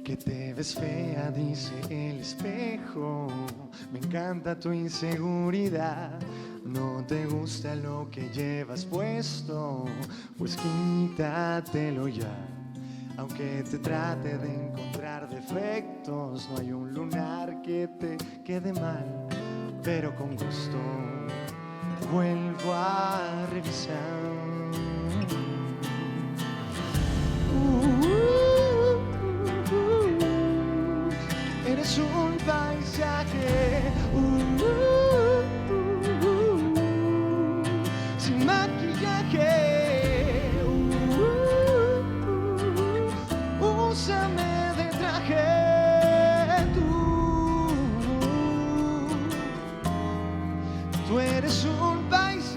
Que te ves fea, dice el espejo. Me encanta tu inseguridad. No te gusta lo que llevas puesto, pues quítatelo ya. Aunque te trate de encontrar defectos, no hay un lunar que te quede mal, pero con gusto vuelvo a revisar. Eres un paisaje sin maquillaje. Úsame de traje. Tú eres un paisaje.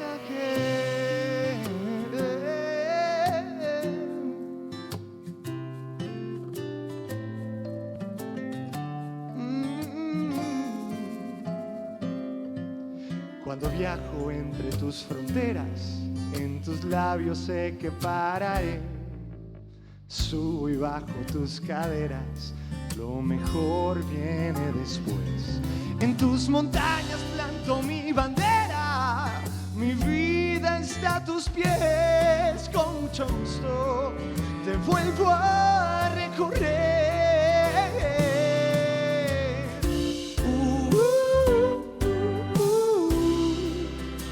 Cuando viajo entre tus fronteras, en tus labios sé que pararé. Subo y bajo tus caderas, lo mejor viene después. En tus montañas planto mi bandera, mi vida está a tus pies. Con mucho gusto te vuelvo a recorrer.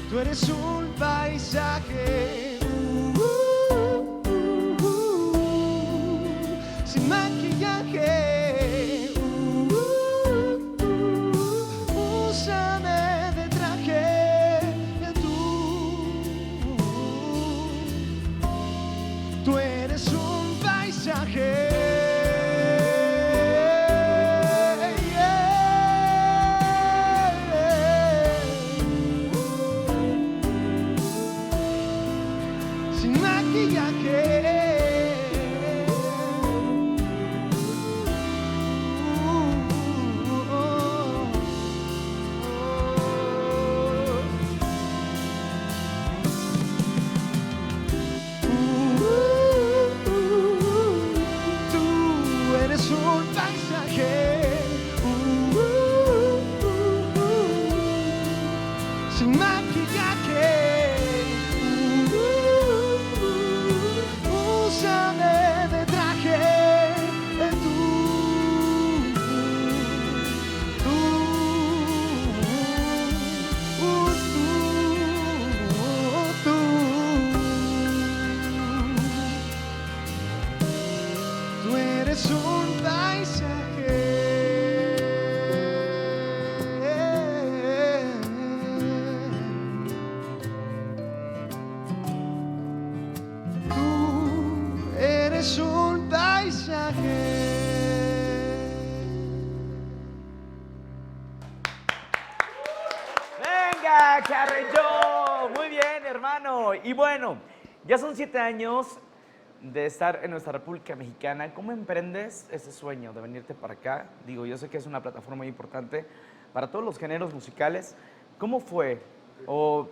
Tú eres un paisaje sin maquillaje. Úsame de traje. Tú eres un paisaje. Sin maquillaje, úsame de traje. Tú eres un paisaje. Es un paisaje. ¡Venga, Carrillo! Muy bien, hermano. Y bueno, ya son 7 años de estar en nuestra República Mexicana. ¿Cómo emprendes ese sueño de venirte para acá? Digo, yo sé que es una plataforma muy importante para todos los géneros musicales. ¿Cómo fue? ¿O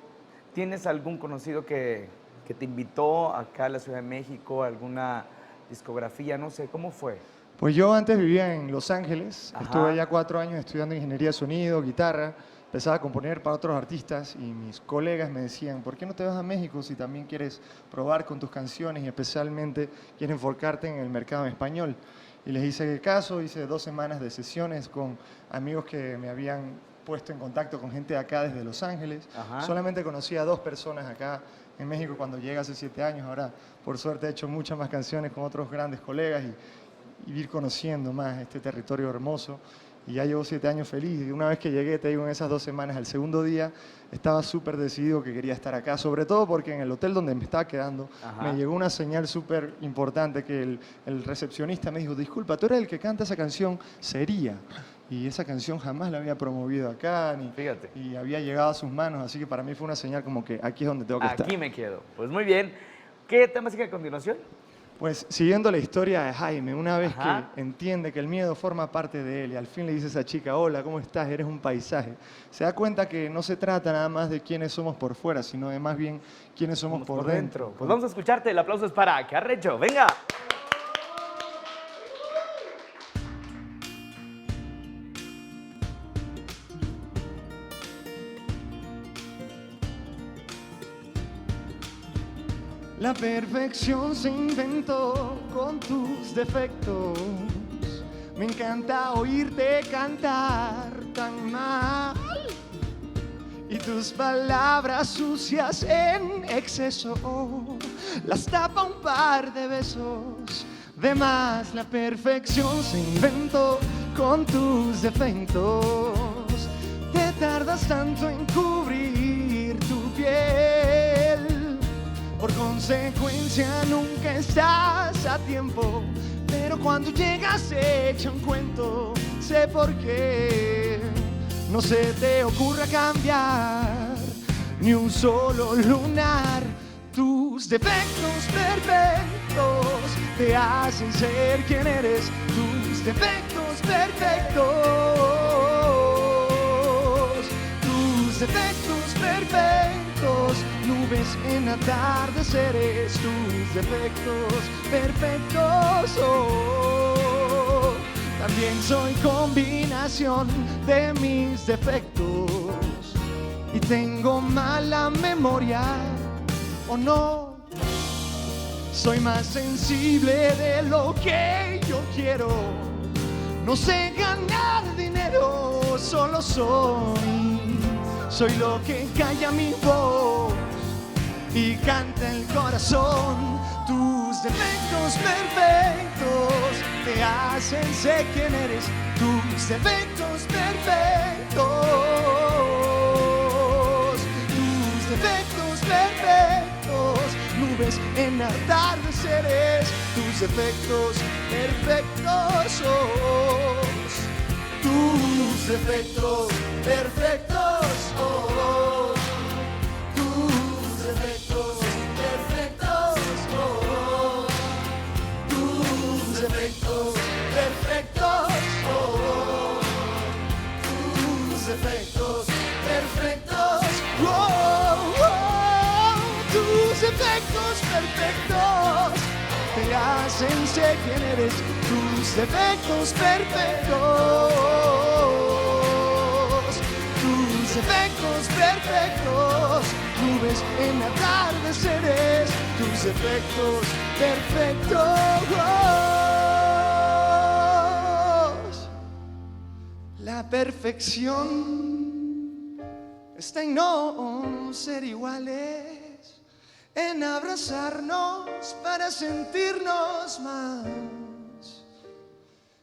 tienes algún conocido que te invitó acá a la Ciudad de México, alguna discografía, no sé, ¿cómo fue? Pues yo antes vivía en Los Ángeles. Ajá. Estuve allá 4 años estudiando ingeniería de sonido, guitarra. Empezaba a componer para otros artistas y mis colegas me decían, ¿por qué no te vas a México si también quieres probar con tus canciones y especialmente quieres enfocarte en el mercado en español? Y les hice caso, hice 2 semanas de sesiones con amigos que me habían puesto en contacto con gente de acá desde Los Ángeles. Ajá. Solamente conocí a 2 personas acá en México cuando llegué hace 7 años. Ahora, por suerte, he hecho muchas más canciones con otros grandes colegas y ir conociendo más este territorio hermoso. Y ya llevo 7 años feliz. Y una vez que llegué, te digo, en esas 2 semanas, el segundo día, estaba súper decidido que quería estar acá. Sobre todo porque en el hotel donde me estaba quedando, Ajá, me llegó una señal súper importante que el recepcionista me dijo, disculpa, tú eres el que canta esa canción, Sería. Y esa canción jamás la había promovido acá, fíjate. y había llegado a sus manos. Así que para mí fue una señal como que aquí es donde tengo que estar. Aquí me quedo. Pues muy bien. ¿Qué tema sigue a continuación? Pues siguiendo la historia de Jaime, una vez Ajá. que entiende que el miedo forma parte de él y al fin le dice a esa chica, hola, ¿cómo estás? Eres un paisaje. Se da cuenta que no se trata nada más de quiénes somos por fuera, sino de más bien quiénes somos por dentro. Pues vamos a escucharte. El aplauso es para Carrillo. Venga. La perfección se inventó con tus defectos. Me encanta oírte cantar tan mal y tus palabras sucias en exceso las tapa un par de besos. De más, la perfección se inventó con tus defectos. Te tardas tanto en cubrir tu piel, por consecuencia nunca estás a tiempo. Pero cuando llegas se echa un cuento, sé por qué. No se te ocurra cambiar ni un solo lunar. Tus defectos perfectos te hacen ser quien eres. Tus defectos perfectos. Tus defectos perfectos. Nubes en atardeceres. Tus defectos perfectos. Oh, también soy combinación de mis defectos. Y tengo mala memoria, ¿o no? Soy más sensible de lo que yo quiero. No sé ganar dinero, solo soy lo que calla mi voz y canta el corazón. Tus defectos perfectos te hacen ser quien eres. Tus defectos perfectos. Tus defectos perfectos. Nubes en atardeceres. Tus defectos perfectos. Tus defectos perfectos. Tus defectos perfectos. Tus defectos perfectos. Tus defectos perfectos. Tus defectos perfectos te hacen ser quien eres. Tus defectos perfectos. Tus defectos perfectos. Nubes en atardeceres. Tus defectos perfectos. La perfección está en no ser iguales, en abrazarnos para sentirnos más.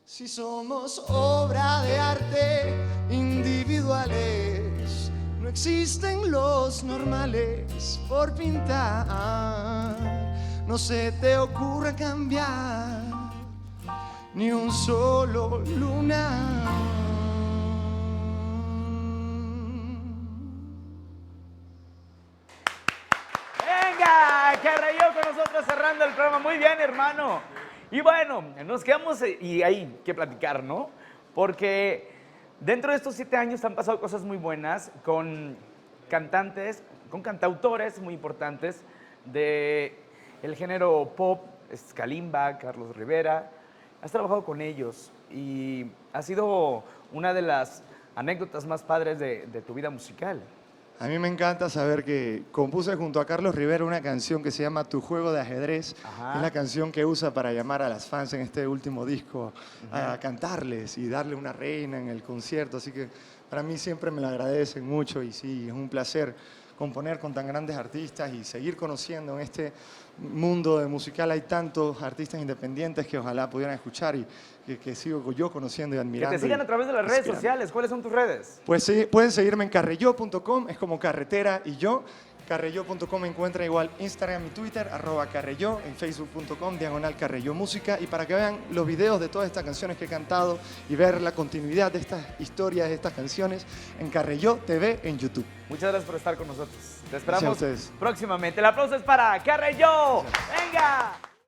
Si somos obra de arte individuales, no existen los normales por pintar. No se te ocurra cambiar ni un solo lunar. Que rayó con nosotros cerrando el programa. Muy bien, hermano. Y bueno, nos quedamos y hay que platicar, ¿no? Porque dentro de estos 7 años han pasado cosas muy buenas con cantantes, con cantautores muy importantes de el género pop, Kalimba, Carlos Rivera. Has trabajado con ellos y ha sido una de las anécdotas más padres de tu vida musical. A mí me encanta saber que compuse junto a Carlos Rivera una canción que se llama Tu Juego de Ajedrez. Ajá. Es la canción que usa para llamar a las fans en este último disco a cantarles y darle una reina en el concierto. Así que para mí siempre me lo agradecen mucho y sí, es un placer componer con tan grandes artistas y seguir conociendo en este mundo de musical. Hay tantos artistas independientes que ojalá pudieran escuchar y que sigo yo conociendo y admirando. Que te sigan a través de las redes sociales. ¿Cuáles son tus redes? Pues sí, pueden seguirme en carreyó.com, es como carretera y yo. Carreyó.com me encuentra igual Instagram y Twitter, @carreyó, en facebook.com, /Carreyó Música. Y para que vean los videos de todas estas canciones que he cantado y ver la continuidad de estas historias, de estas canciones, en Carreyó TV en YouTube. Muchas gracias por estar con nosotros. Te esperamos próximamente. El aplauso es para Carreyó. ¡Venga!